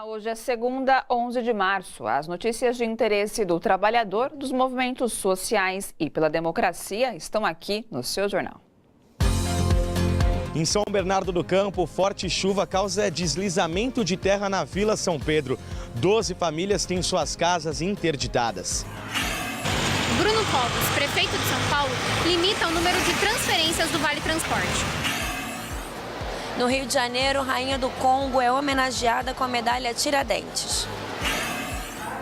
Hoje é segunda, 11 de março. As notícias de interesse do trabalhador, dos movimentos sociais e pela democracia estão aqui no seu jornal. Em São Bernardo do Campo, forte chuva causa deslizamento de terra na Vila São Pedro. 12 famílias têm suas casas interditadas. Bruno Covas, prefeito de São Paulo, limita o número de transferências do Vale Transporte. No Rio de Janeiro, Rainha do Congo é homenageada com a medalha Tiradentes.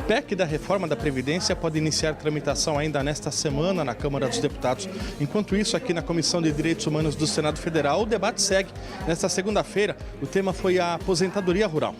PEC da reforma da Previdência pode iniciar tramitação ainda nesta semana na Câmara dos Deputados. Enquanto isso, aqui na Comissão de Direitos Humanos do Senado Federal, o debate segue. Nesta segunda-feira, o tema foi a aposentadoria rural.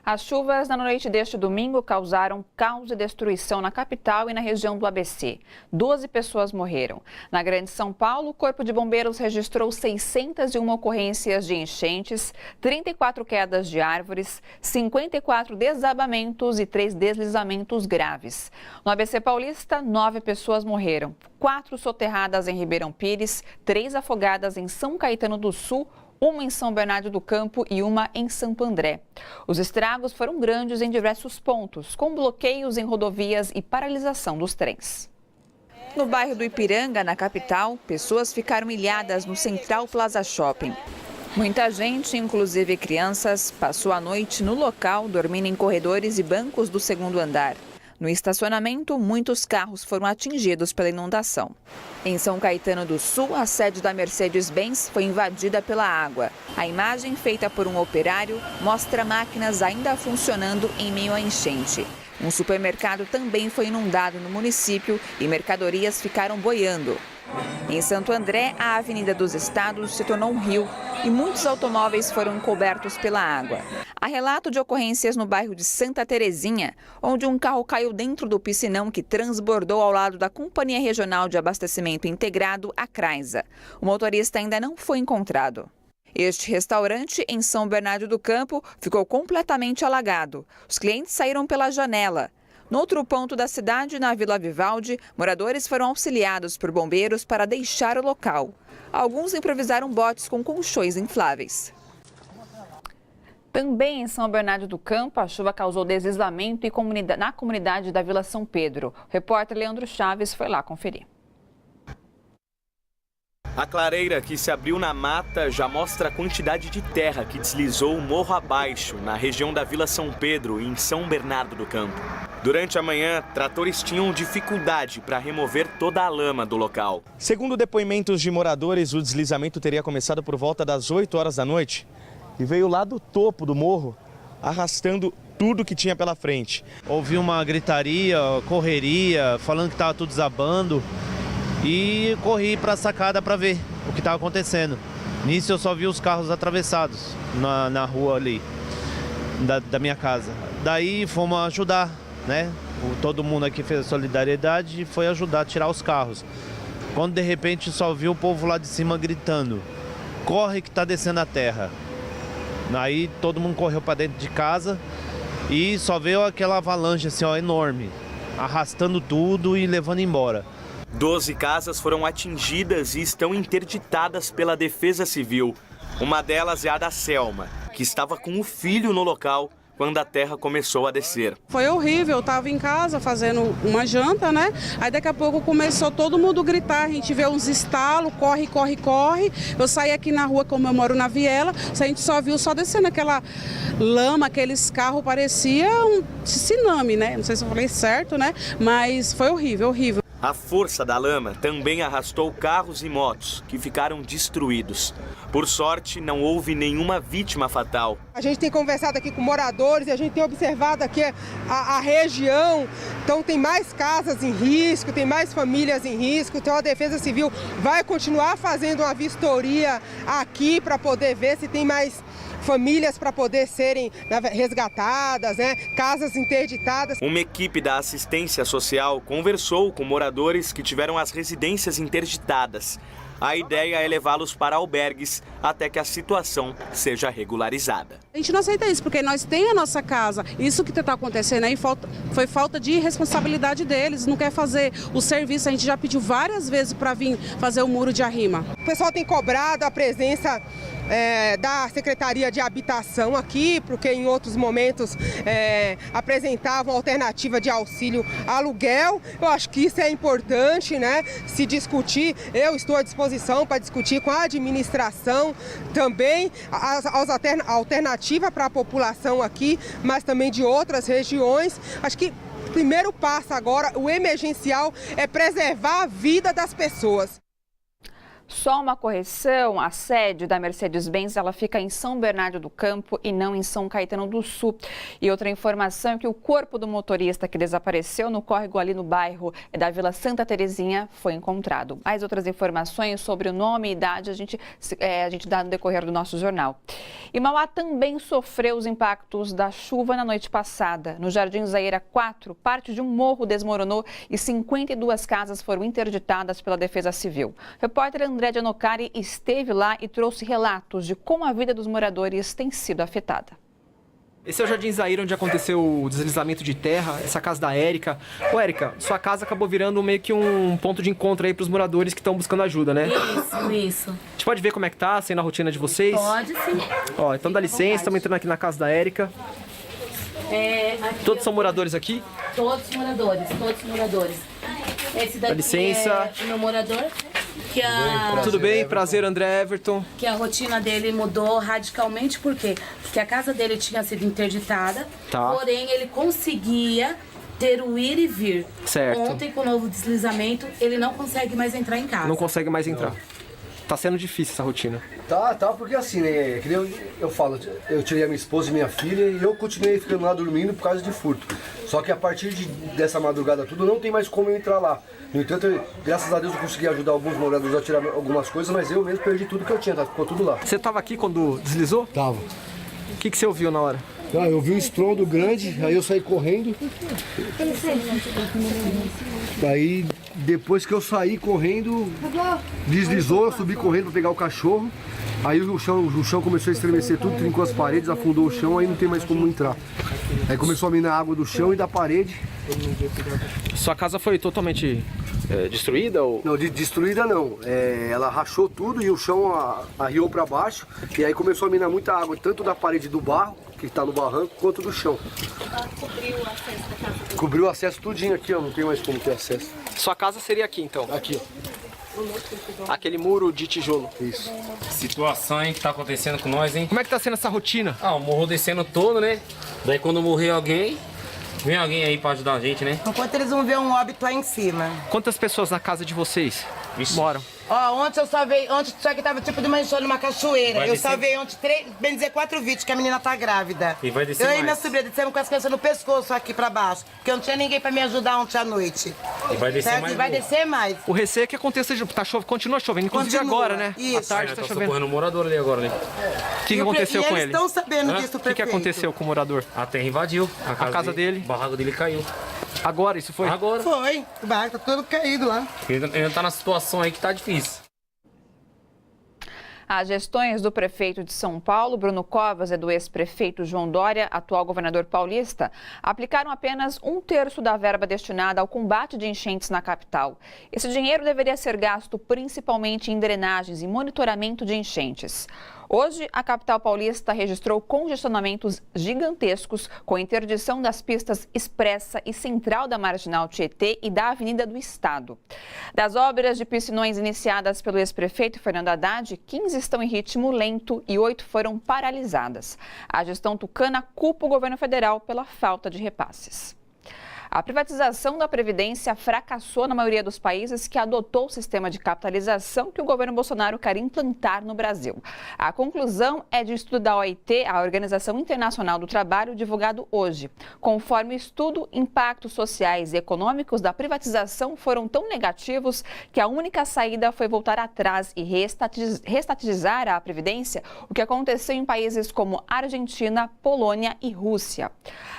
As chuvas na noite deste domingo causaram caos e destruição na capital e na região do ABC. 12 pessoas morreram. Na Grande São Paulo, o Corpo de Bombeiros registrou 601 ocorrências de enchentes, 34 quedas de árvores, 54 desabamentos e 3 deslizamentos graves. No ABC Paulista, 9 pessoas morreram, 4 soterradas em Ribeirão Pires, 3 afogadas em São Caetano do Sul, uma em São Bernardo do Campo e uma em Santo André. Os estragos foram grandes em diversos pontos, com bloqueios em rodovias e paralisação dos trens. No bairro do Ipiranga, na capital, pessoas ficaram ilhadas no Central Plaza Shopping. Muita gente, inclusive crianças, passou a noite no local, dormindo em corredores e bancos do segundo andar. No estacionamento, muitos carros foram atingidos pela inundação. Em São Caetano do Sul, a sede da Mercedes-Benz foi invadida pela água. A imagem feita por um operário mostra máquinas ainda funcionando em meio à enchente. Um supermercado também foi inundado no município e mercadorias ficaram boiando. Em Santo André, a Avenida dos Estados se tornou um rio e muitos automóveis foram cobertos pela água. Há relato de ocorrências no bairro de Santa Terezinha, onde um carro caiu dentro do piscinão que transbordou ao lado da Companhia Regional de Abastecimento Integrado, a CRAISA. O motorista ainda não foi encontrado. Este restaurante, em São Bernardo do Campo, ficou completamente alagado. Os clientes saíram pela janela. No outro ponto da cidade, na Vila Vivaldi, moradores foram auxiliados por bombeiros para deixar o local. Alguns improvisaram botes com colchões infláveis. Também em São Bernardo do Campo, a chuva causou deslizamento na comunidade da Vila São Pedro. O repórter Leandro Chaves foi lá conferir. A clareira que se abriu na mata já mostra a quantidade de terra que deslizou o morro abaixo, na região da Vila São Pedro, em São Bernardo do Campo. Durante a manhã, tratores tinham dificuldade para remover toda a lama do local. Segundo depoimentos de moradores, o deslizamento teria começado por volta das 8 horas da noite e veio lá do topo do morro, arrastando tudo que tinha pela frente. Ouvi uma gritaria, correria, falando que estava tudo desabando. E corri para a sacada para ver o que estava acontecendo. Nisso eu só vi os carros atravessados na rua ali, da minha casa. Daí fomos ajudar, né? Todo mundo aqui fez a solidariedade e foi ajudar a tirar os carros. Quando de repente só vi o povo lá de cima gritando: corre que está descendo a terra. Aí todo mundo correu para dentro de casa e só veio aquela avalanche assim, ó, enorme, arrastando tudo e levando embora. 12 casas foram atingidas e estão interditadas pela Defesa Civil. Uma delas é a da Selma, que estava com o filho no local quando a terra começou a descer. Foi horrível, eu estava em casa fazendo uma janta, né? Aí daqui a pouco começou todo mundo gritar, a gente vê uns estalos, corre, corre, corre. Eu saí aqui na rua, como eu moro na Viela, a gente só viu só descendo aquela lama, aqueles carros, parecia um tsunami, né? Não sei se eu falei certo, né? Mas foi horrível, horrível. A força da lama também arrastou carros e motos, que ficaram destruídos. Por sorte, não houve nenhuma vítima fatal. A gente tem conversado aqui com moradores e a gente tem observado aqui a região. Então tem mais casas em risco, tem mais famílias em risco. Então a Defesa Civil vai continuar fazendo uma vistoria aqui para poder ver se tem mais famílias para poder serem resgatadas, né? Casas interditadas. Uma equipe da assistência social conversou com moradores que tiveram as residências interditadas. A ideia é levá-los para albergues até que a situação seja regularizada. A gente não aceita isso, porque nós temos a nossa casa. Isso que está acontecendo aí foi falta de responsabilidade deles, não quer fazer o serviço. A gente já pediu várias vezes para vir fazer o muro de arrima. O pessoal tem cobrado a presença da Secretaria de Habitação aqui, porque em outros momentos apresentavam alternativa de auxílio aluguel. Eu acho que isso é importante, né? Se discutir, eu estou à disposição para discutir com a administração também a alternativa para a população aqui, mas também de outras regiões. Acho que o primeiro passo agora, o emergencial, é preservar a vida das pessoas. Só uma correção, a sede da Mercedes-Benz ela fica em São Bernardo do Campo e não em São Caetano do Sul. E outra informação é que o corpo do motorista que desapareceu no córrego ali no bairro da Vila Santa Terezinha foi encontrado. Mais outras informações sobre o nome e idade a gente dá no decorrer do nosso jornal. E Mauá também sofreu os impactos da chuva na noite passada. No Jardim Zaira 4, parte de um morro desmoronou e 52 casas foram interditadas pela Defesa Civil. Repórter André de Anocari esteve lá e trouxe relatos de como a vida dos moradores tem sido afetada. Esse é o Jardim Zaira, onde aconteceu o deslizamento de terra, essa casa da Érica. Ô Érica, sua casa acabou virando meio que um ponto de encontro aí para os moradores que estão buscando ajuda, né? Isso. A gente pode ver como é que tá, sendo a rotina de vocês? Pode sim. Ó, então dá licença, estamos entrando aqui na casa da Érica. Todos são moradores aqui? Todos moradores. Esse daqui dá licença. É o meu morador. Tudo bem? Prazer, André Everton. Que a rotina dele mudou radicalmente, por quê? Porque a casa dele tinha sido interditada, porém ele conseguia ter o ir e vir. Certo. Ontem, com o novo deslizamento, ele não consegue mais entrar em casa. Não consegue mais entrar. Tá sendo difícil essa rotina. Tá, porque assim, né, que eu falo, eu tirei a minha esposa e minha filha e eu continuei ficando lá dormindo por causa de furto. Só que a partir dessa madrugada tudo, não tem mais como eu entrar lá. No entanto, graças a Deus eu consegui ajudar alguns moradores a tirar algumas coisas, mas eu mesmo perdi tudo que eu tinha, ficou tudo lá. Você tava aqui quando deslizou? Tava. O que você ouviu na hora? Eu vi um estrondo grande, aí eu saí correndo. Daí, depois que eu saí correndo, deslizou, eu subi correndo para pegar o cachorro. Aí o chão começou a estremecer tudo, trincou as paredes, afundou o chão, aí não tem mais como entrar. Aí começou a minar a água do chão e da parede. Sua casa foi totalmente destruída? Ou... Não, destruída não. Ela rachou tudo e o chão arriou para baixo. E aí começou a minar muita água, tanto da parede do barro, que está no barranco, quanto do chão. Cobriu o acesso da casa. Cobriu o acesso tudinho aqui, ó, não tem mais como ter acesso. Sua casa seria aqui então? Aqui, ó. Aquele muro de tijolo. Isso. Situação aí que tá acontecendo com nós, hein? Como é que tá sendo essa rotina? O morro descendo todo, né? Daí quando morrer alguém, vem alguém aí pra ajudar a gente, né? Enquanto eles vão ver um óbito lá em cima. Quantas pessoas na casa de vocês moram? Ontem só que tava tipo de uma enxurrada numa cachoeira. Eu salvei ontem 4 vídeos que a menina tá grávida. E vai descer eu mais. e minha sobrinha descemos com as crianças no pescoço aqui pra baixo. Porque não tinha ninguém pra me ajudar ontem à noite. E vai descer certo? mais. E vai descer mais. O receio é que aconteça, continua chovendo, inclusive agora, né? Isso. À tarde tá chovendo. socorrendo o morador ali agora, né? O que aconteceu com ele? Eles estão sabendo disso, O que aconteceu com o morador? A terra invadiu. A casa dele? O barraco dele caiu. Agora, isso foi? Agora. Foi. O barraco tá todo caído lá. Ele ainda tá na situação aí que tá difícil. As gestões do prefeito de São Paulo, Bruno Covas, e do ex-prefeito João Dória, atual governador paulista, aplicaram apenas 1/3 da verba destinada ao combate de enchentes na capital. Esse dinheiro deveria ser gasto principalmente em drenagens e monitoramento de enchentes. Hoje, a capital paulista registrou congestionamentos gigantescos com interdição das pistas Expressa e Central da Marginal Tietê e da Avenida do Estado. Das obras de piscinões iniciadas pelo ex-prefeito Fernando Haddad, 15 estão em ritmo lento e 8 foram paralisadas. A gestão tucana culpa o governo federal pela falta de repasses. A privatização da Previdência fracassou na maioria dos países que adotou o sistema de capitalização que o governo Bolsonaro quer implantar no Brasil. A conclusão é de estudo da OIT, a Organização Internacional do Trabalho, divulgado hoje. Conforme o estudo, impactos sociais e econômicos da privatização foram tão negativos que a única saída foi voltar atrás e reestatizar a Previdência, o que aconteceu em países como Argentina, Polônia e Rússia.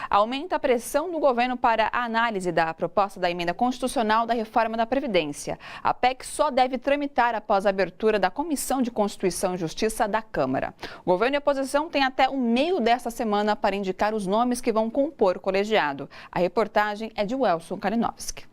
Aumenta a pressão do governo para a análise da proposta da emenda constitucional da reforma da Previdência. A PEC só deve tramitar após a abertura da Comissão de Constituição e Justiça da Câmara. O governo e a oposição têm até o meio desta semana para indicar os nomes que vão compor o colegiado. A reportagem é de Welson Kalinowski.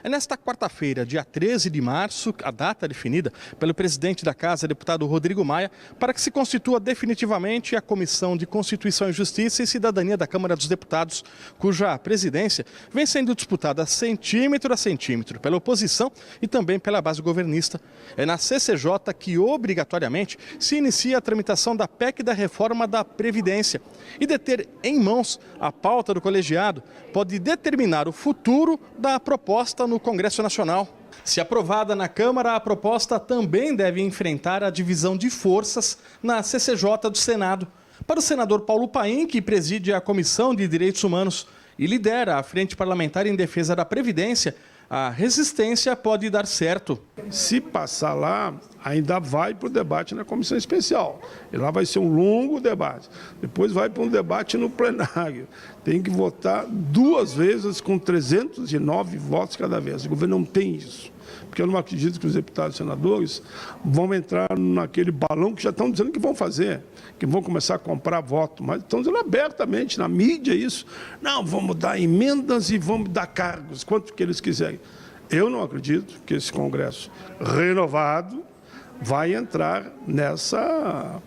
É nesta quarta-feira, dia 13 de março, a data definida pelo presidente da Casa, deputado Rodrigo Maia, para que se constitua definitivamente a Comissão de Constituição e Justiça e Cidadania da Câmara dos Deputados, cuja presidência vem sendo disputada centímetro a centímetro pela oposição e também pela base governista. É na CCJ que, obrigatoriamente, se inicia a tramitação da PEC da reforma da Previdência. E deter em mãos a pauta do colegiado pode determinar o futuro da proposta no Congresso Nacional. Se aprovada na Câmara, a proposta também deve enfrentar a divisão de forças na CCJ do Senado. Para o senador Paulo Paim, que preside a Comissão de Direitos Humanos e lidera a Frente Parlamentar em Defesa da Previdência, a resistência pode dar certo. Se passar lá, ainda vai para o debate na comissão especial. E lá vai ser um longo debate. Depois vai para um debate no plenário. Tem que votar 2 vezes com 309 votos cada vez. O governo não tem isso. Porque eu não acredito que os deputados e senadores vão entrar naquele balão que já estão dizendo que vão fazer, que vão começar a comprar voto, mas estão dizendo abertamente, na mídia, isso. Não, vamos dar emendas e vamos dar cargos, quanto que eles quiserem. Eu não acredito que esse Congresso renovado vai entrar nessa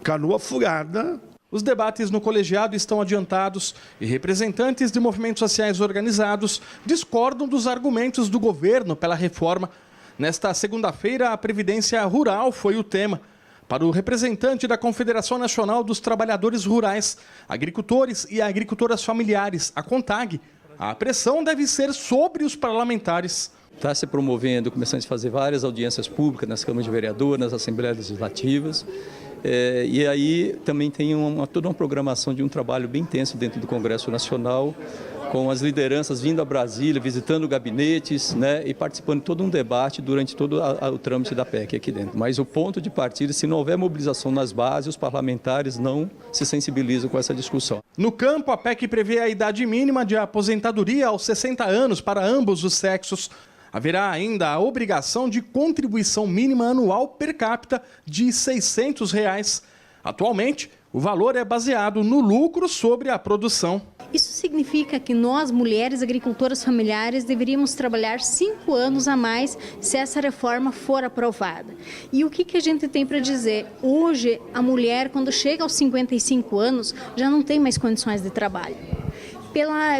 canoa furada. Os debates no colegiado estão adiantados e representantes de movimentos sociais organizados discordam dos argumentos do governo pela reforma. Nesta segunda-feira, a Previdência Rural foi o tema. Para o representante da Confederação Nacional dos Trabalhadores Rurais, Agricultores e Agricultoras Familiares, a CONTAG, a pressão deve ser sobre os parlamentares. Está se promovendo, começando a fazer várias audiências públicas nas câmaras de vereadores, nas assembleias legislativas. E aí também tem toda uma programação de um trabalho bem intenso dentro do Congresso Nacional, com as lideranças vindo a Brasília, visitando gabinetes, né, e participando de todo um debate durante todo o trâmite da PEC aqui dentro. Mas o ponto de partida, se não houver mobilização nas bases, os parlamentares não se sensibilizam com essa discussão. No campo, a PEC prevê a idade mínima de aposentadoria aos 60 anos para ambos os sexos. Haverá ainda a obrigação de contribuição mínima anual per capita de R$ 600. Atualmente, o valor é baseado no lucro sobre a produção. Isso significa que nós, mulheres agricultoras familiares, deveríamos trabalhar 5 anos a mais se essa reforma for aprovada. E o que a gente tem para dizer? Hoje, a mulher, quando chega aos 55 anos, já não tem mais condições de trabalho.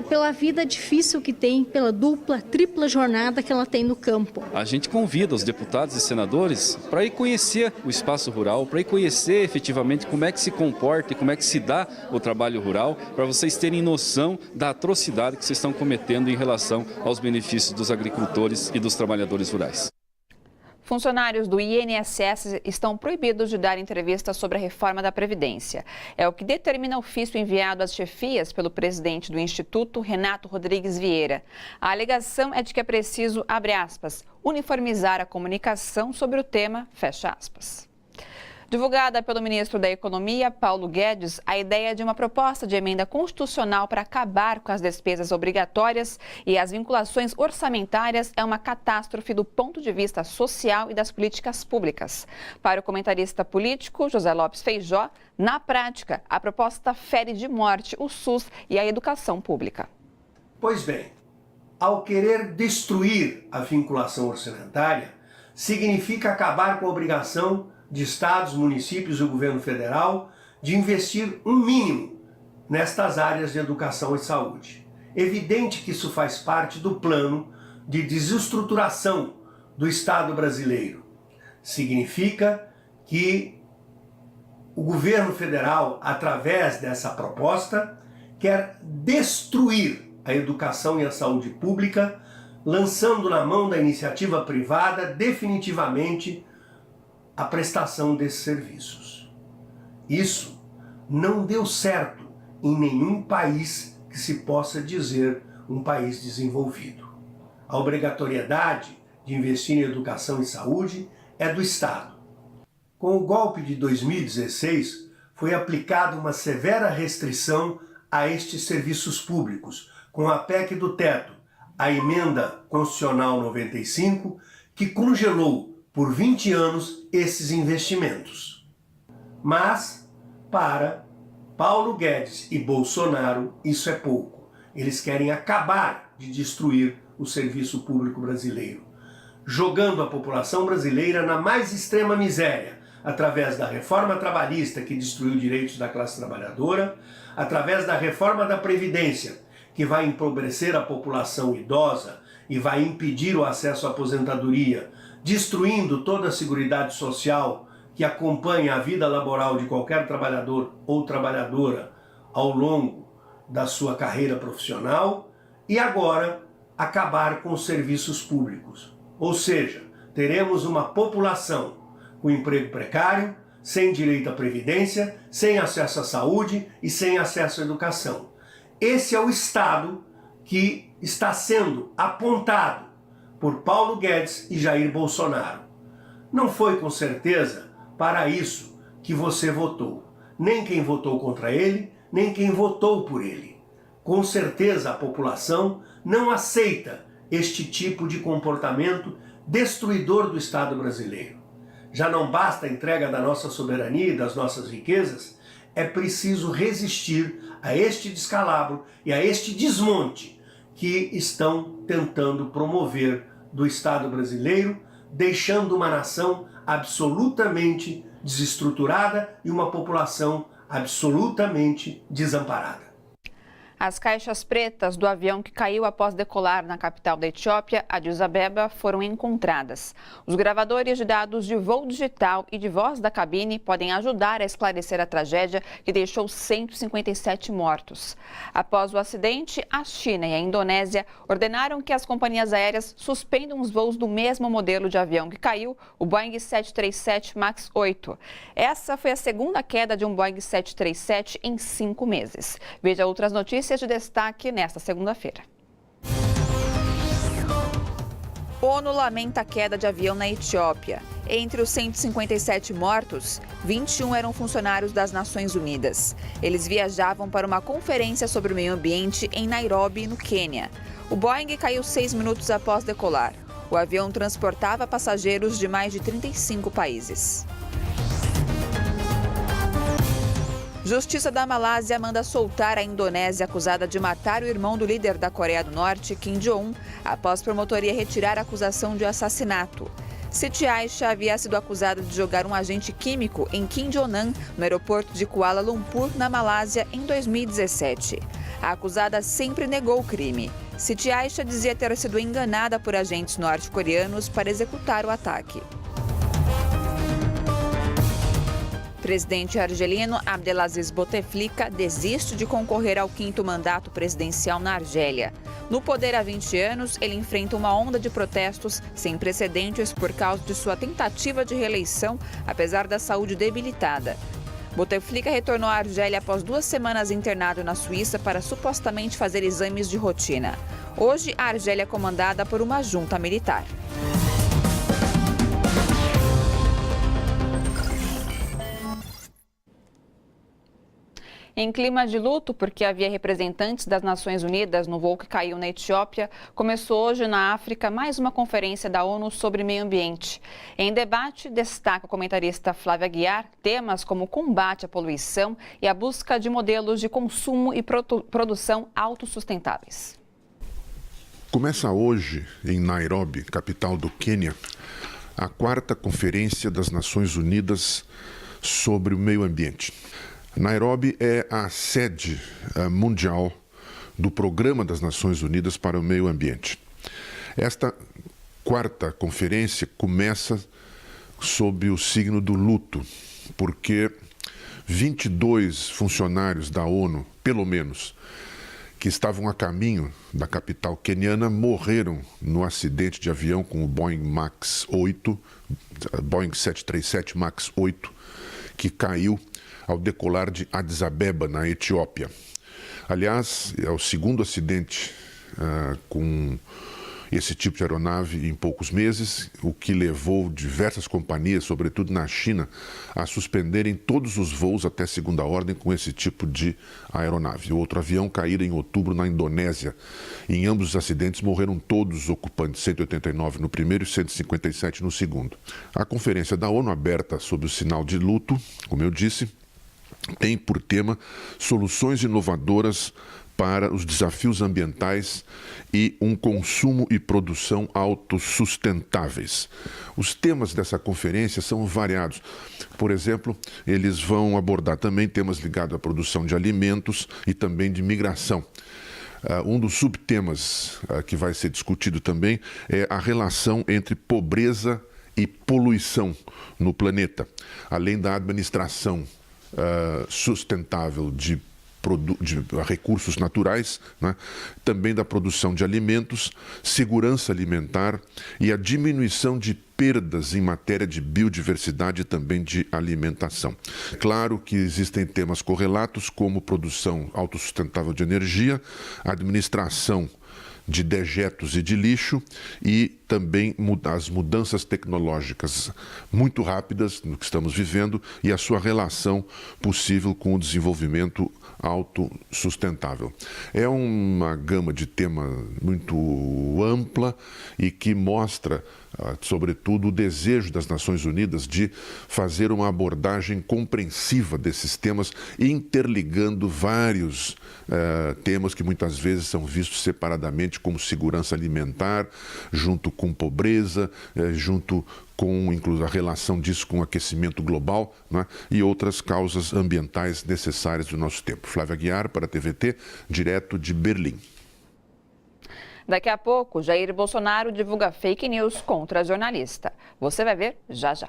Pela vida difícil que tem, pela dupla, tripla jornada que ela tem no campo. A gente convida os deputados e senadores para ir conhecer o espaço rural, para ir conhecer efetivamente como é que se comporta e como é que se dá o trabalho rural, para vocês terem noção da atrocidade que vocês estão cometendo em relação aos benefícios dos agricultores e dos trabalhadores rurais. Funcionários do INSS estão proibidos de dar entrevistas sobre a reforma da Previdência. É o que determina o ofício enviado às chefias pelo presidente do Instituto, Renato Rodrigues Vieira. A alegação é de que é preciso, abre aspas, uniformizar a comunicação sobre o tema, fecha aspas. Divulgada pelo ministro da Economia, Paulo Guedes, a ideia de uma proposta de emenda constitucional para acabar com as despesas obrigatórias e as vinculações orçamentárias é uma catástrofe do ponto de vista social e das políticas públicas. Para o comentarista político José Lopes Feijó, na prática, a proposta fere de morte o SUS e a educação pública. Pois bem, ao querer destruir a vinculação orçamentária, significa acabar com a obrigação de estados, municípios e o governo federal de investir um mínimo nestas áreas de educação e saúde. Evidente que isso faz parte do plano de desestruturação do Estado brasileiro. Significa que o governo federal, através dessa proposta, quer destruir a educação e a saúde pública, lançando na mão da iniciativa privada definitivamente a prestação desses serviços. Isso não deu certo em nenhum país que se possa dizer um país desenvolvido. A obrigatoriedade de investir em educação e saúde é do Estado. Com o golpe de 2016, foi aplicada uma severa restrição a estes serviços públicos, com a PEC do teto, a Emenda Constitucional 95, que congelou por 20 anos esses investimentos. Mas, para Paulo Guedes e Bolsonaro, isso é pouco. Eles querem acabar de destruir o serviço público brasileiro, jogando a população brasileira na mais extrema miséria, através da reforma trabalhista que destruiu direitos da classe trabalhadora, através da reforma da Previdência, que vai empobrecer a população idosa e vai impedir o acesso à aposentadoria, destruindo toda a seguridade social que acompanha a vida laboral de qualquer trabalhador ou trabalhadora ao longo da sua carreira profissional, e agora acabar com os serviços públicos. Ou seja, teremos uma população com emprego precário, sem direito à previdência, sem acesso à saúde e sem acesso à educação. Esse é o Estado que está sendo apontado por Paulo Guedes e Jair Bolsonaro. Não foi com certeza para isso que você votou. Nem quem votou contra ele, nem quem votou por ele. Com certeza a população não aceita este tipo de comportamento destruidor do Estado brasileiro. Já não basta a entrega da nossa soberania e das nossas riquezas, é preciso resistir a este descalabro e a este desmonte que estão tentando promover do Estado brasileiro, deixando uma nação absolutamente desestruturada e uma população absolutamente desamparada. As caixas pretas do avião que caiu após decolar na capital da Etiópia, Addis Abeba, foram encontradas. Os gravadores de dados de voo digital e de voz da cabine podem ajudar a esclarecer a tragédia que deixou 157 mortos. Após o acidente, a China e a Indonésia ordenaram que as companhias aéreas suspendam os voos do mesmo modelo de avião que caiu, o Boeing 737 MAX 8. Essa foi a segunda queda de um Boeing 737 em 5 meses. Veja outras notícias de destaque nesta segunda-feira. ONU lamenta a queda de avião na Etiópia. Entre os 157 mortos, 21 eram funcionários das Nações Unidas. Eles viajavam para uma conferência sobre o meio ambiente em Nairobi, no Quênia. O Boeing caiu 6 minutos após decolar. O avião transportava passageiros de mais de 35 países. Justiça da Malásia manda soltar a Indonésia acusada de matar o irmão do líder da Coreia do Norte, Kim Jong-un, após promotoria retirar a acusação de assassinato. Siti Aisha havia sido acusada de jogar um agente químico em Kim Jong-un, no aeroporto de Kuala Lumpur, na Malásia, em 2017. A acusada sempre negou o crime. Siti Aisha dizia ter sido enganada por agentes norte-coreanos para executar o ataque. O presidente argelino Abdelaziz Bouteflika desiste de concorrer ao 5º mandato presidencial na Argélia. No poder há 20 anos, ele enfrenta uma onda de protestos sem precedentes por causa de sua tentativa de reeleição, apesar da saúde debilitada. Bouteflika retornou à Argélia após 2 semanas internado na Suíça para supostamente fazer exames de rotina. Hoje, a Argélia é comandada por uma junta militar. Em clima de luto, porque havia representantes das Nações Unidas no voo que caiu na Etiópia, começou hoje na África mais uma conferência da ONU sobre meio ambiente. Em debate, destaca o comentarista Flávia Aguiar temas como o combate à poluição e a busca de modelos de consumo e produção autossustentáveis. Começa hoje, em Nairobi, capital do Quênia, a 4ª Conferência das Nações Unidas sobre o meio ambiente. Nairobi é a sede mundial do Programa das Nações Unidas para o Meio Ambiente. Esta 4ª conferência começa sob o signo do luto, porque 22 funcionários da ONU, pelo menos, que estavam a caminho da capital queniana, morreram no acidente de avião com o Boeing 737 MAX 8, que caiu ao decolar de Addis Abeba, na Etiópia. Aliás, é o segundo acidente com esse tipo de aeronave em poucos meses, o que levou diversas companhias, sobretudo na China, a suspenderem todos os voos até segunda ordem com esse tipo de aeronave. O outro avião caíra em outubro na Indonésia. Em ambos os acidentes morreram todos os ocupantes, 189 no primeiro e 157 no segundo. A conferência da ONU, aberta sob o sinal de luto, como eu disse, tem por tema soluções inovadoras para os desafios ambientais e um consumo e produção autossustentáveis. Os temas dessa conferência são variados. Por exemplo, eles vão abordar também temas ligados à produção de alimentos e também de migração. Um dos subtemas que vai ser discutido também é a relação entre pobreza e poluição no planeta, além da administração sustentável de recursos naturais, né? Também da produção de alimentos, segurança alimentar e a diminuição de perdas em matéria de biodiversidade e também de alimentação. Claro que existem temas correlatos como produção autossustentável de energia, administração de dejetos e de lixo e também as mudanças tecnológicas muito rápidas no que estamos vivendo e a sua relação possível com o desenvolvimento autossustentável. É uma gama de tema muito ampla e que mostra, sobretudo, o desejo das Nações Unidas de fazer uma abordagem compreensiva desses temas, interligando vários temas que muitas vezes são vistos separadamente, como segurança alimentar, junto com pobreza, junto com inclusive a relação disso com o aquecimento global, né, e outras causas ambientais necessárias do nosso tempo. Flávia Aguiar, para a TVT, direto de Berlim. Daqui a pouco, Jair Bolsonaro divulga fake news contra a jornalista. Você vai ver já já.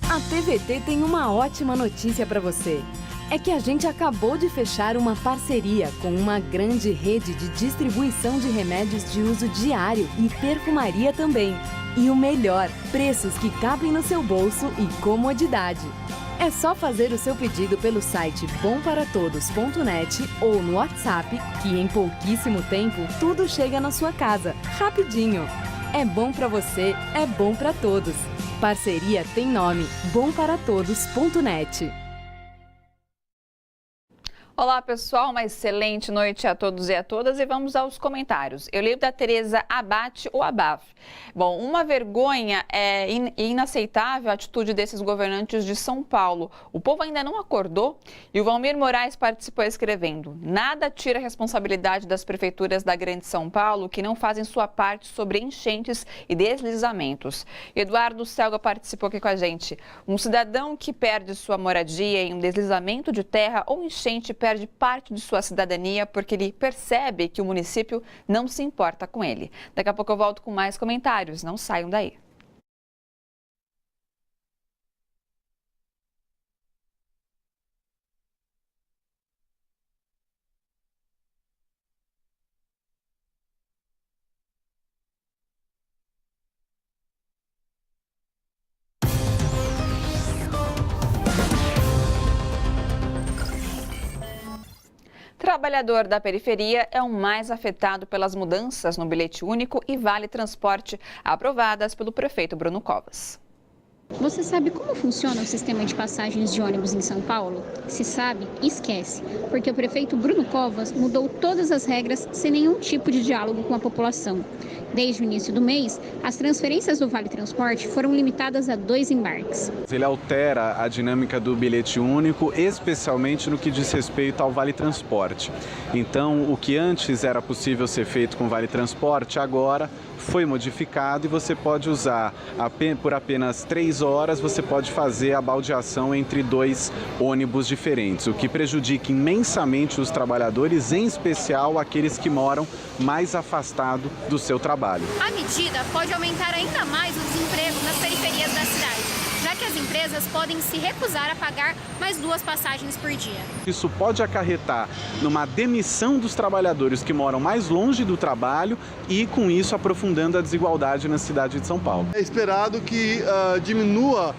A TVT tem uma ótima notícia para você. É que a gente acabou de fechar uma parceria com uma grande rede de distribuição de remédios de uso diário e perfumaria também. E o melhor, preços que cabem no seu bolso e comodidade. É só fazer o seu pedido pelo site bomparatodos.net ou no WhatsApp, que em pouquíssimo tempo tudo chega na sua casa, rapidinho. É bom para você, é bom para todos. Parceria tem nome, bomparatodos.net. Olá, pessoal, uma excelente noite a todos e a todas e vamos aos comentários. Eu leio da Tereza Abate ou Abaf. Bom, uma vergonha é inaceitável a atitude desses governantes de São Paulo. O povo ainda não acordou? E o Valmir Moraes participou escrevendo: nada tira a responsabilidade das prefeituras da Grande São Paulo que não fazem sua parte sobre enchentes e deslizamentos. Eduardo Selga participou aqui com a gente. Um cidadão que perde sua moradia em um deslizamento de terra ou enchente perde parte de sua cidadania porque ele percebe que o município não se importa com ele. Daqui a pouco eu volto com mais comentários. Não saiam daí. Trabalhador da periferia é o mais afetado pelas mudanças no bilhete único e Vale Transporte aprovadas pelo prefeito Bruno Covas. Você sabe como funciona o sistema de passagens de ônibus em São Paulo? Se sabe, esquece, porque o prefeito Bruno Covas mudou todas as regras sem nenhum tipo de diálogo com a população. Desde o início do mês, as transferências do Vale Transporte foram limitadas a 2 embarques. Ele altera a dinâmica do bilhete único, especialmente no que diz respeito ao Vale Transporte. Então, o que antes era possível ser feito com o Vale Transporte, agora foi modificado e você pode usar por apenas 3 horas, você pode fazer a baldeação entre 2 ônibus diferentes, o que prejudica imensamente os trabalhadores, em especial aqueles que moram mais afastado do seu trabalho. A medida pode aumentar ainda mais o desemprego nas periferias da cidade, já que as empresas podem se recusar a pagar mais 2 passagens por dia. Isso pode acarretar numa demissão dos trabalhadores que moram mais longe do trabalho e, com isso, aprofundando a desigualdade na cidade de São Paulo. É esperado que diminua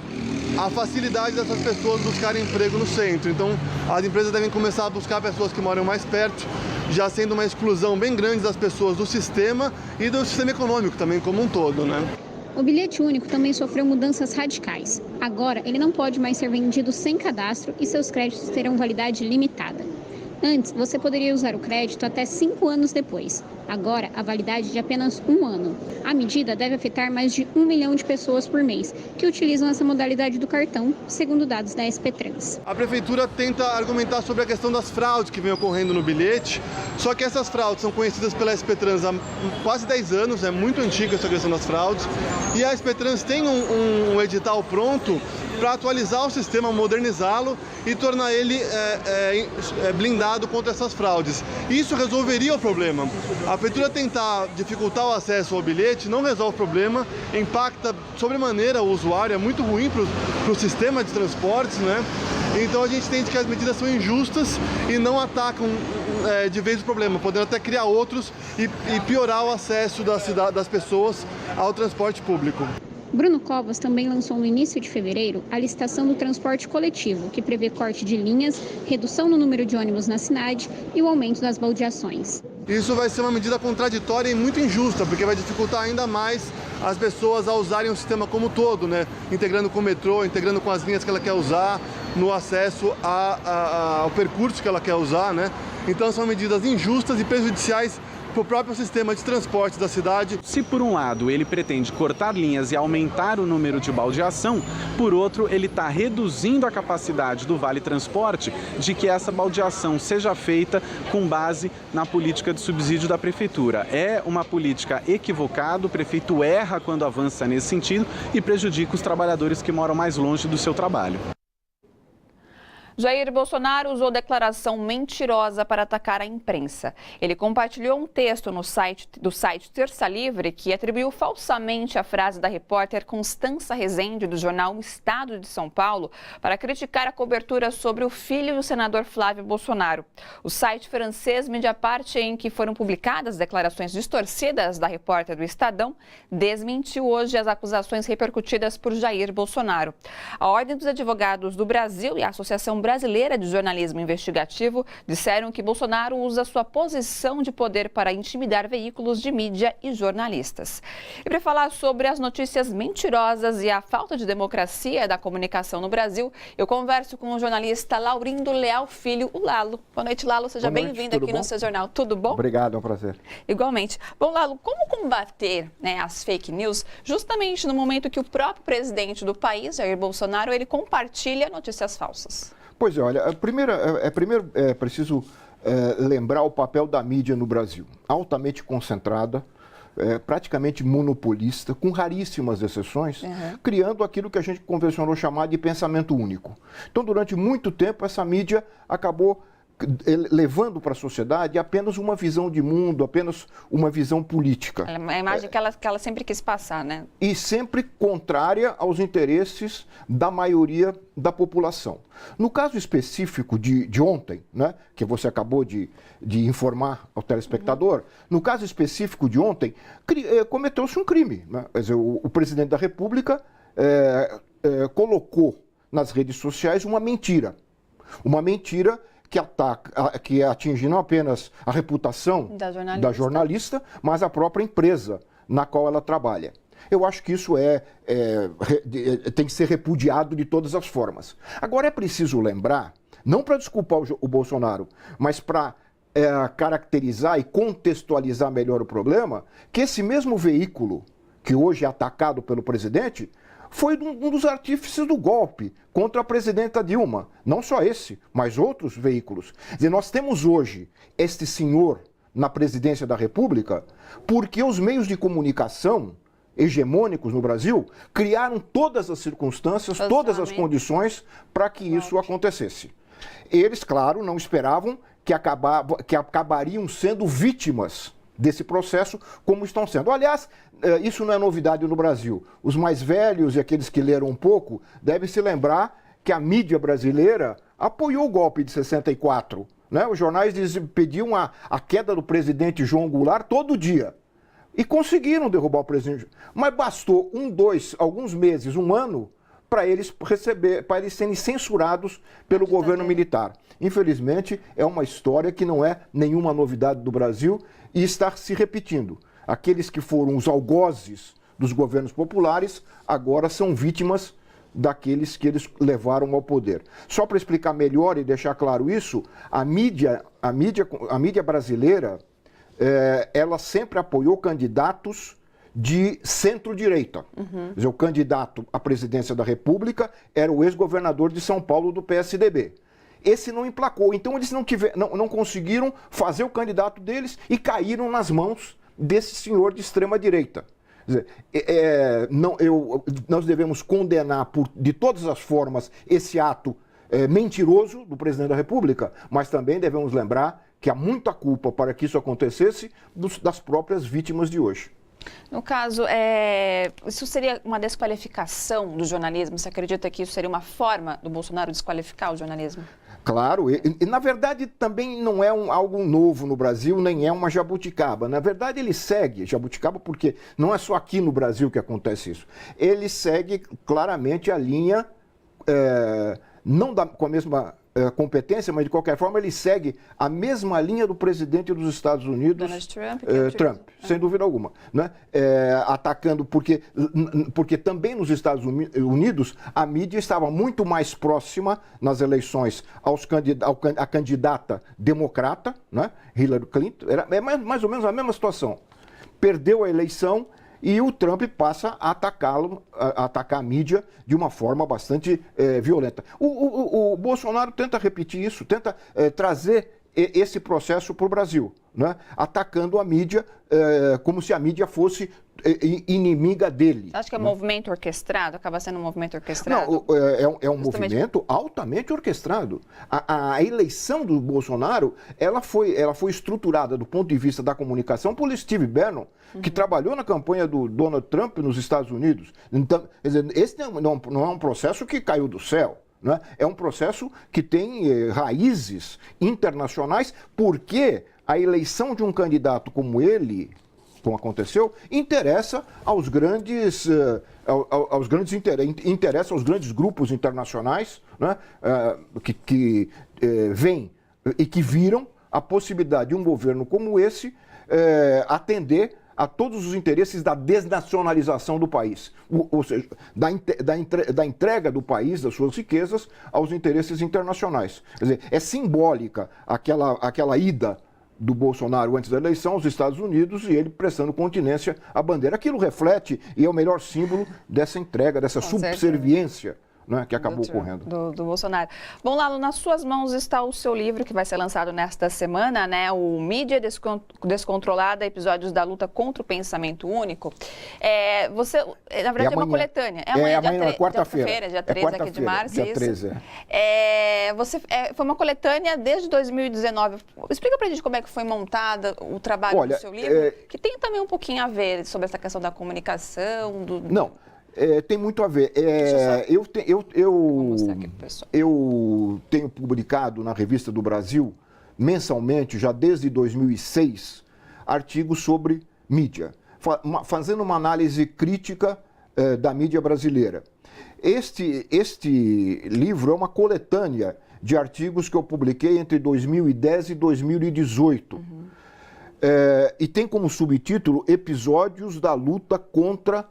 a facilidade dessas pessoas buscarem emprego no centro. Então, as empresas devem começar a buscar pessoas que moram mais perto, já sendo uma exclusão bem grande das pessoas do sistema e do sistema econômico também como um todo, né? O bilhete único também sofreu mudanças radicais. Agora, ele não pode mais ser vendido sem cadastro e seus créditos terão validade limitada. Antes, você poderia usar o crédito até 5 anos depois. Agora, a validade é de apenas 1 ano. A medida deve afetar mais de 1 milhão de pessoas por mês que utilizam essa modalidade do cartão, segundo dados da SP-Trans. A Prefeitura tenta argumentar sobre a questão das fraudes que vem ocorrendo no bilhete, só que essas fraudes são conhecidas pela SP-Trans há quase 10 anos, é muito antiga essa questão das fraudes, e a SP-Trans tem um edital pronto para atualizar o sistema, modernizá-lo e tornar ele blindado contra essas fraudes. Isso resolveria o problema. A Prefeitura tentar dificultar o acesso ao bilhete não resolve o problema, impacta sobremaneira o usuário, é muito ruim para o sistema de transportes, né? Então a gente entende que as medidas são injustas e não atacam de vez o problema, podendo até criar outros e piorar o acesso das pessoas ao transporte público. Bruno Covas também lançou no início de fevereiro a licitação do transporte coletivo, que prevê corte de linhas, redução no número de ônibus na cidade e o aumento das baldeações. Isso vai ser uma medida contraditória e muito injusta, porque vai dificultar ainda mais as pessoas a usarem o sistema como um todo, né? Integrando com o metrô, integrando com as linhas que ela quer usar, no acesso ao percurso que ela quer usar, né? Então são medidas injustas e prejudiciais para o próprio sistema de transporte da cidade. Se por um lado ele pretende cortar linhas e aumentar o número de baldeação, por outro ele está reduzindo a capacidade do Vale Transporte de que essa baldeação seja feita com base na política de subsídio da Prefeitura. É uma política equivocada, o prefeito erra quando avança nesse sentido e prejudica os trabalhadores que moram mais longe do seu trabalho. Jair Bolsonaro usou declaração mentirosa para atacar a imprensa. Ele compartilhou um texto do site Terça Livre que atribuiu falsamente a frase da repórter Constança Rezende do jornal Estado de São Paulo para criticar a cobertura sobre o filho do senador Flávio Bolsonaro. O site francês Mediapart, em que foram publicadas declarações distorcidas da repórter do Estadão, desmentiu hoje as acusações repercutidas por Jair Bolsonaro. A Ordem dos Advogados do Brasil e a Associação Brasileira de Jornalismo Investigativo disseram que Bolsonaro usa sua posição de poder para intimidar veículos de mídia e jornalistas. E para falar sobre as notícias mentirosas e a falta de democracia da comunicação no Brasil, eu converso com o jornalista Laurindo Leal Filho, o Lalo. Boa noite, Lalo. Seja bem-vindo aqui no seu jornal. Tudo bom? Obrigado, é um prazer. Igualmente. Bom, Lalo, como combater as fake news justamente no momento que o próprio presidente do país, Jair Bolsonaro, ele compartilha notícias falsas? Pois é, olha, primeiro é preciso lembrar o papel da mídia no Brasil. Altamente concentrada, praticamente monopolista, com raríssimas exceções, criando aquilo que a gente convencionou chamar de pensamento único. Então, durante muito tempo, essa mídia acabou levando para a sociedade apenas uma visão de mundo, apenas uma visão política. A imagem que ela sempre quis passar, né? E sempre contrária aos interesses da maioria da população. No caso específico de ontem, né, que você acabou de informar ao telespectador, no caso específico de ontem, cometeu-se um crime, né? Quer dizer, o presidente da República colocou nas redes sociais uma mentira que atinge não apenas a reputação da jornalista, mas a própria empresa na qual ela trabalha. Eu acho que isso tem que ser repudiado de todas as formas. Agora é preciso lembrar, não para desculpar o Bolsonaro, mas para caracterizar e contextualizar melhor o problema, que esse mesmo veículo que hoje é atacado pelo presidente foi um dos artífices do golpe contra a presidenta Dilma. Não só esse, mas outros veículos. E nós temos hoje este senhor na presidência da República porque os meios de comunicação hegemônicos no Brasil criaram todas as circunstâncias, todas as condições para que isso acontecesse. Eles, claro, não esperavam que acabariam sendo vítimas desse processo, como estão sendo. Aliás, isso não é novidade no Brasil. Os mais velhos e aqueles que leram um pouco devem se lembrar que a mídia brasileira apoiou o golpe de 64. Né? Os jornais pediam a queda do presidente João Goulart todo dia. E conseguiram derrubar o presidente. Mas bastou alguns meses, um ano, para eles serem censurados pelo governo militar. Infelizmente, é uma história que não é nenhuma novidade do Brasil e está se repetindo. Aqueles que foram os algozes dos governos populares agora são vítimas daqueles que eles levaram ao poder. Só para explicar melhor e deixar claro isso, a mídia brasileira, ela sempre apoiou candidatos de centro-direita. Quer dizer, o candidato à presidência da República era o ex-governador de São Paulo do PSDB. Esse não emplacou, então eles não conseguiram fazer o candidato deles e caíram nas mãos desse senhor de extrema-direita. Quer dizer, nós devemos condenar de todas as formas esse ato mentiroso do presidente da República, mas também devemos lembrar que há muita culpa para que isso acontecesse das próprias vítimas de hoje. No caso, isso seria uma desqualificação do jornalismo? Você acredita que isso seria uma forma do Bolsonaro desqualificar o jornalismo? Claro, e na verdade também não é algo novo no Brasil, nem é uma jabuticaba. Na verdade ele segue jabuticaba porque não é só aqui no Brasil que acontece isso. Ele segue claramente a linha, não com a mesma competência, mas de qualquer forma ele segue a mesma linha do presidente dos Estados Unidos, Trump, sem dúvida alguma, né? Atacando, porque também nos Estados Unidos a mídia estava muito mais próxima nas eleições à candidata democrata, né? Hillary Clinton, é mais ou menos a mesma situação. Perdeu a eleição e o Trump passa a atacar a mídia de uma forma bastante violenta. O Bolsonaro tenta repetir isso, tenta trazer esse processo para o Brasil, né? Atacando a mídia como se a mídia fosse inimiga dele. Você acha que é um movimento orquestrado? Acaba sendo um movimento orquestrado? Não, é um movimento altamente orquestrado. A eleição do Bolsonaro, ela foi estruturada do ponto de vista da comunicação por Steve Bannon, que trabalhou na campanha do Donald Trump nos Estados Unidos. Então, quer dizer, esse não é um processo que caiu do céu. Né? É um processo que tem raízes internacionais, porque a eleição de um candidato como ele, como aconteceu, interessa aos grandes, interessa aos grandes grupos internacionais, né? que vêm e que viram a possibilidade de um governo como esse atender a todos os interesses da desnacionalização do país, ou seja, da entrega do país, das suas riquezas, aos interesses internacionais. Quer dizer, é simbólica aquela ida do Bolsonaro antes da eleição aos Estados Unidos e ele prestando continência à bandeira. Aquilo reflete e é o melhor símbolo dessa entrega, dessa subserviência, né, que acabou ocorrendo. Do Bolsonaro. Bom, Lalo, nas suas mãos está o seu livro que vai ser lançado nesta semana, né? O Mídia Descontrolada, episódios da luta contra o pensamento único. Na verdade, é uma coletânea. Amanhã, quarta-feira. Dia 13 aqui de março. Dia 13. Foi uma coletânea desde 2019. Explica pra gente como é que foi montada o trabalho do seu livro, que tem também um pouquinho a ver sobre essa questão da comunicação. Não. Tem muito a ver. Eu tenho publicado na Revista do Brasil, mensalmente, já desde 2006, artigos sobre mídia, fazendo uma análise crítica da mídia brasileira. Este livro é uma coletânea de artigos que eu publiquei entre 2010 e 2018. E tem como subtítulo Episódios da luta contra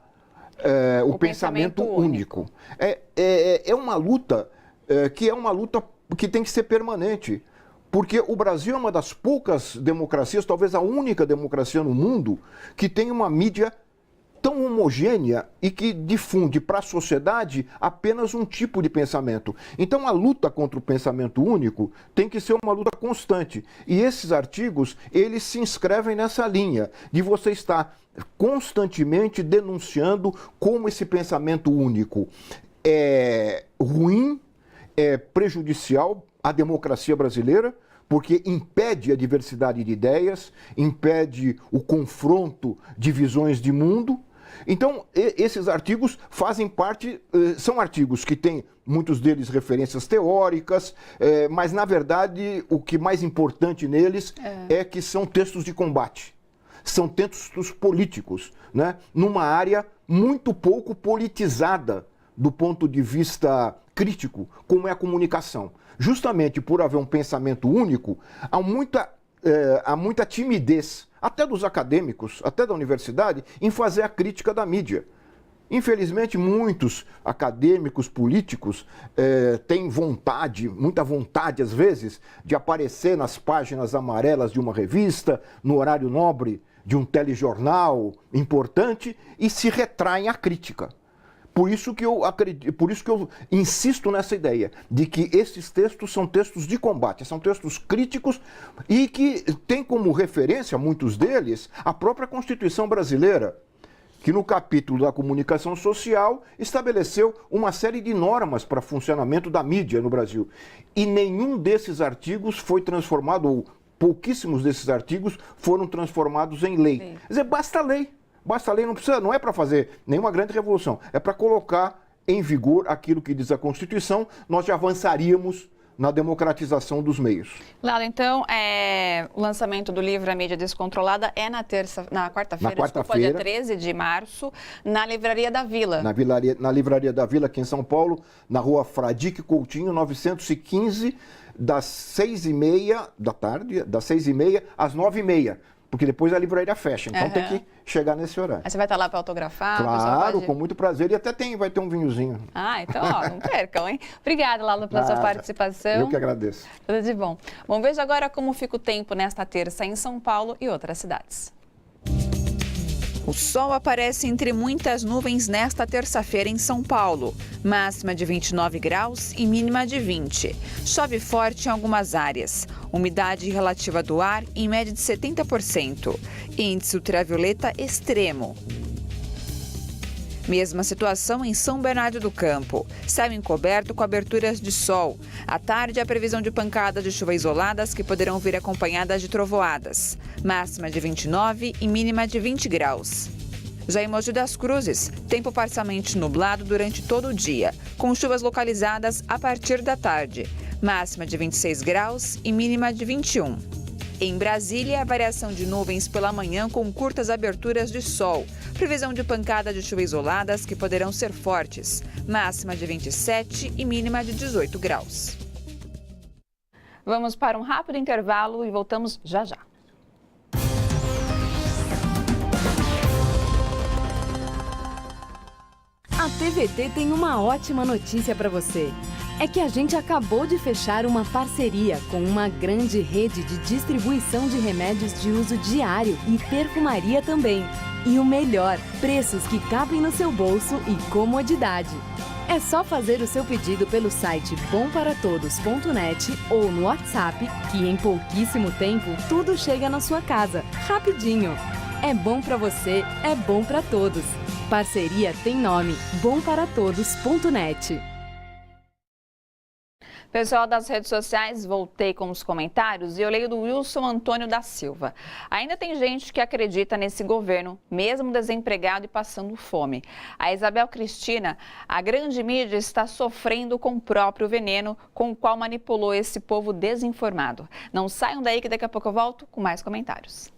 o pensamento único. É uma luta que tem que ser permanente, porque o Brasil é uma das poucas democracias, talvez a única democracia no mundo, que tem uma mídia tão homogênea e que difunde para a sociedade apenas um tipo de pensamento. Então a luta contra o pensamento único tem que ser uma luta constante. E esses artigos, eles se inscrevem nessa linha de você estar constantemente denunciando como esse pensamento único é ruim, é prejudicial à democracia brasileira, porque impede a diversidade de ideias, impede o confronto de visões de mundo. Então, esses artigos fazem parte, são artigos que têm, muitos deles, referências teóricas, mas, na verdade, o que mais importante neles é que são textos de combate. São textos políticos, né? Numa área muito pouco politizada do ponto de vista crítico, como é a comunicação. Justamente por haver um pensamento único, há muita timidez, até dos acadêmicos, até da universidade, em fazer a crítica da mídia. Infelizmente, muitos acadêmicos, políticos têm vontade, muita vontade às vezes, de aparecer nas páginas amarelas de uma revista, no horário nobre de um telejornal importante e se retraem à crítica. Por isso que eu insisto nessa ideia de que esses textos são textos de combate, são textos críticos e que têm como referência, muitos deles, a própria Constituição brasileira, que no capítulo da comunicação social estabeleceu uma série de normas para funcionamento da mídia no Brasil. E nenhum desses artigos foi transformado, ou pouquíssimos desses artigos foram transformados em lei. Quer dizer, basta lei. Basta lei, não é para fazer nenhuma grande revolução, é para colocar em vigor aquilo que diz a Constituição, nós já avançaríamos na democratização dos meios. Lalo, então, o lançamento do livro A Mídia Descontrolada é na quarta-feira, dia 13 de março, na Livraria da Vila. Na Livraria da Vila, aqui em São Paulo, na rua Fradique Coutinho, 915, das 6h30 da tarde, das 6h30 às 9h30. Porque depois a livraria fecha, então tem que chegar nesse horário. Aí você vai estar lá para autografar? Claro, com muito prazer. E até vai ter um vinhozinho. Ah, então, não percam, hein? Obrigada, Lalo, pela sua participação. Eu que agradeço. Tudo de bom. Bom, veja agora como fica o tempo nesta terça em São Paulo e outras cidades. O sol aparece entre muitas nuvens nesta terça-feira em São Paulo. Máxima de 29 graus e mínima de 20. Chove forte em algumas áreas. Umidade relativa do ar em média de 70%. Índice ultravioleta extremo. Mesma situação em São Bernardo do Campo. Céu encoberto com aberturas de sol. À tarde, a previsão de pancadas de chuva isoladas que poderão vir acompanhadas de trovoadas. Máxima de 29 e mínima de 20 graus. Já em Mogi das Cruzes, tempo parcialmente nublado durante todo o dia, com chuvas localizadas a partir da tarde. Máxima de 26 graus e mínima de 21. Em Brasília, a variação de nuvens pela manhã com curtas aberturas de sol. Previsão de pancada de chuva isoladas que poderão ser fortes. Máxima de 27 e mínima de 18 graus. Vamos para um rápido intervalo e voltamos já já. A TVT tem uma ótima notícia para você. É que a gente acabou de fechar uma parceria com uma grande rede de distribuição de remédios de uso diário e perfumaria também. E o melhor, preços que cabem no seu bolso e comodidade. É só fazer o seu pedido pelo site bomparatodos.net ou no WhatsApp, que em pouquíssimo tempo tudo chega na sua casa, rapidinho. É bom para você, é bom para todos. Parceria tem nome, bomparatodos.net. Pessoal das redes sociais, voltei com os comentários e eu leio do Wilson Antônio da Silva. Ainda tem gente que acredita nesse governo, mesmo desempregado e passando fome. A Isabel Cristina, a grande mídia está sofrendo com o próprio veneno com o qual manipulou esse povo desinformado. Não saiam daí que daqui a pouco eu volto com mais comentários.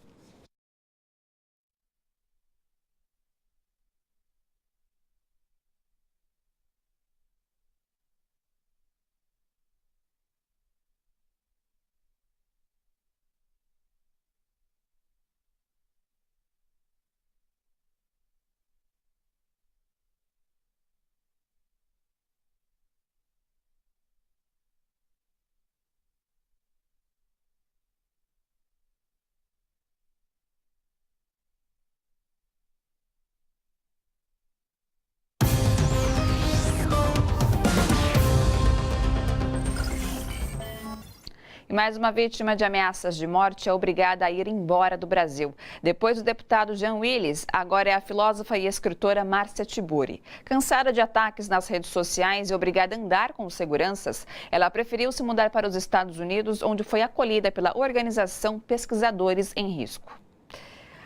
Mais uma vítima de ameaças de morte é obrigada a ir embora do Brasil. Depois do deputado Jean Willis, agora é a filósofa e escritora Márcia Tiburi. Cansada de ataques nas redes sociais e obrigada a andar com seguranças, ela preferiu se mudar para os Estados Unidos, onde foi acolhida pela organização Pesquisadores em Risco.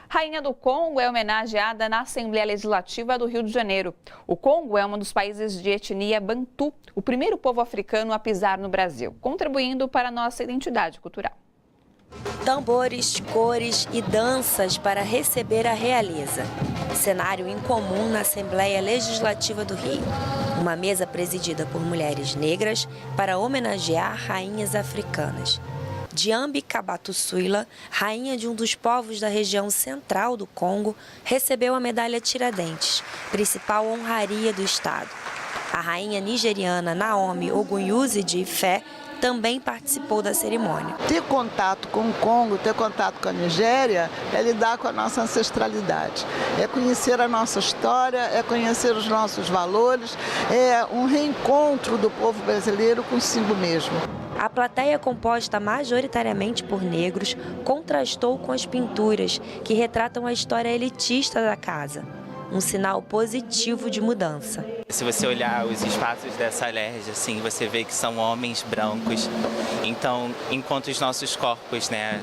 Rainha do Congo é homenageada na Assembleia Legislativa do Rio de Janeiro. O Congo é um dos países de etnia Bantu, o primeiro povo africano a pisar no Brasil, contribuindo para a nossa identidade cultural. Tambores, cores e danças para receber a realeza. Cenário incomum na Assembleia Legislativa do Rio. Uma mesa presidida por mulheres negras para homenagear rainhas africanas. Diambi Kabatusuila, rainha de um dos povos da região central do Congo, recebeu a medalha Tiradentes, principal honraria do estado. A rainha nigeriana Naomi Ogunwusi de Ifé também participou da cerimônia. Ter contato com o Congo, ter contato com a Nigéria, é lidar com a nossa ancestralidade. É conhecer a nossa história, é conhecer os nossos valores, é um reencontro do povo brasileiro consigo mesmo. A plateia, composta majoritariamente por negros, contrastou com as pinturas que retratam a história elitista da casa. Um sinal positivo de mudança. Se você olhar os espaços dessa alergia, assim, você vê que são homens brancos. Então, enquanto os nossos corpos, né,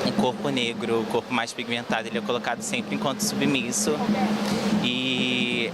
um corpo negro, o corpo mais pigmentado, ele é colocado sempre enquanto submisso. E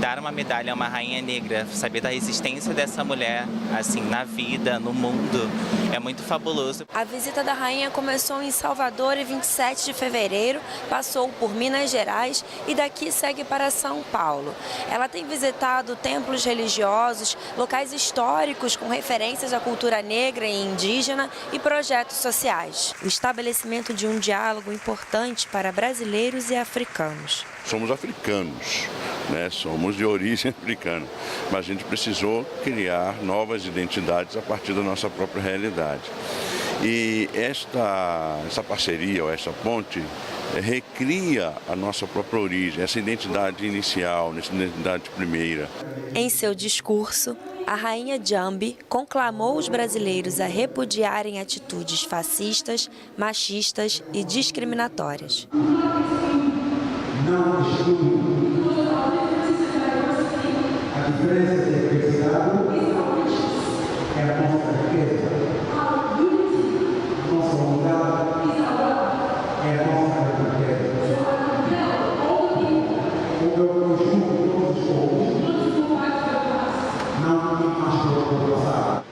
dar uma medalha a uma rainha negra, saber da resistência dessa mulher, assim, na vida, no mundo, é muito fabuloso. A visita da rainha começou em Salvador em 27 de fevereiro, passou por Minas Gerais e daqui segue para São Paulo. Ela tem visitado templos religiosos, locais históricos com referências à cultura negra e indígena e projetos sociais. O estabelecimento de um diálogo importante para brasileiros e africanos. Somos africanos, né? Somos de origem africana, mas a gente precisou criar novas identidades a partir da nossa própria realidade. E essa parceria, ou essa ponte, recria a nossa própria origem, essa identidade inicial, essa identidade primeira. Em seu discurso, a rainha Diambi conclamou os brasileiros a repudiarem atitudes fascistas, machistas e discriminatórias. Não discriminam. A diferença de diversidade é a nossa riqueza. Nossa unidade é a nossa riqueza. O meu conjunto de todos os povos não tem mais para passar.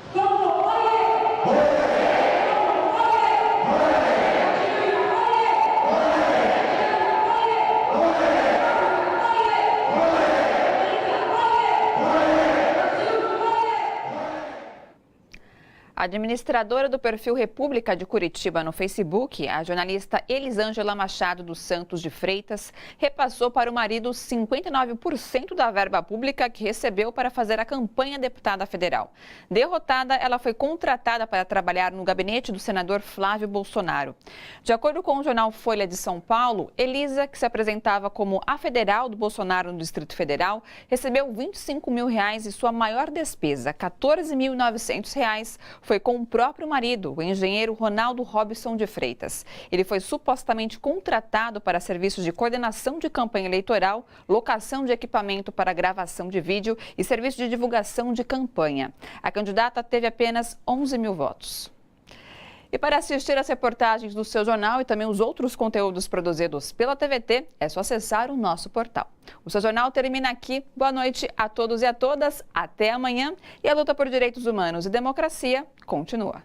A administradora do perfil República de Curitiba no Facebook, a jornalista Elisângela Machado dos Santos de Freitas, repassou para o marido 59% da verba pública que recebeu para fazer a campanha deputada federal. Derrotada, ela foi contratada para trabalhar no gabinete do senador Flávio Bolsonaro. De acordo com o jornal Folha de São Paulo, Elisa, que se apresentava como a federal do Bolsonaro no Distrito Federal, recebeu R$25 mil e sua maior despesa, R$14.900, foi com o próprio marido, o engenheiro Ronaldo Robson de Freitas. Ele foi supostamente contratado para serviços de coordenação de campanha eleitoral, locação de equipamento para gravação de vídeo e serviço de divulgação de campanha. A candidata teve apenas 11 mil votos. E para assistir às reportagens do seu jornal e também os outros conteúdos produzidos pela TVT, é só acessar o nosso portal. O seu jornal termina aqui. Boa noite a todos e a todas. Até amanhã. E a luta por direitos humanos e democracia continua.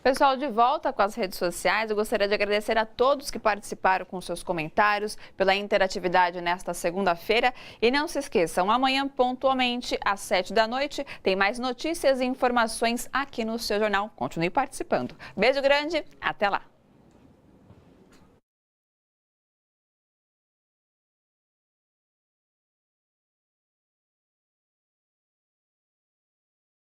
Pessoal, de volta com as redes sociais, eu gostaria de agradecer a todos que participaram com seus comentários, pela interatividade nesta segunda-feira. E não se esqueçam, amanhã, pontualmente, às 7 da noite, tem mais notícias e informações aqui no seu jornal. Continue participando. Beijo grande, até lá!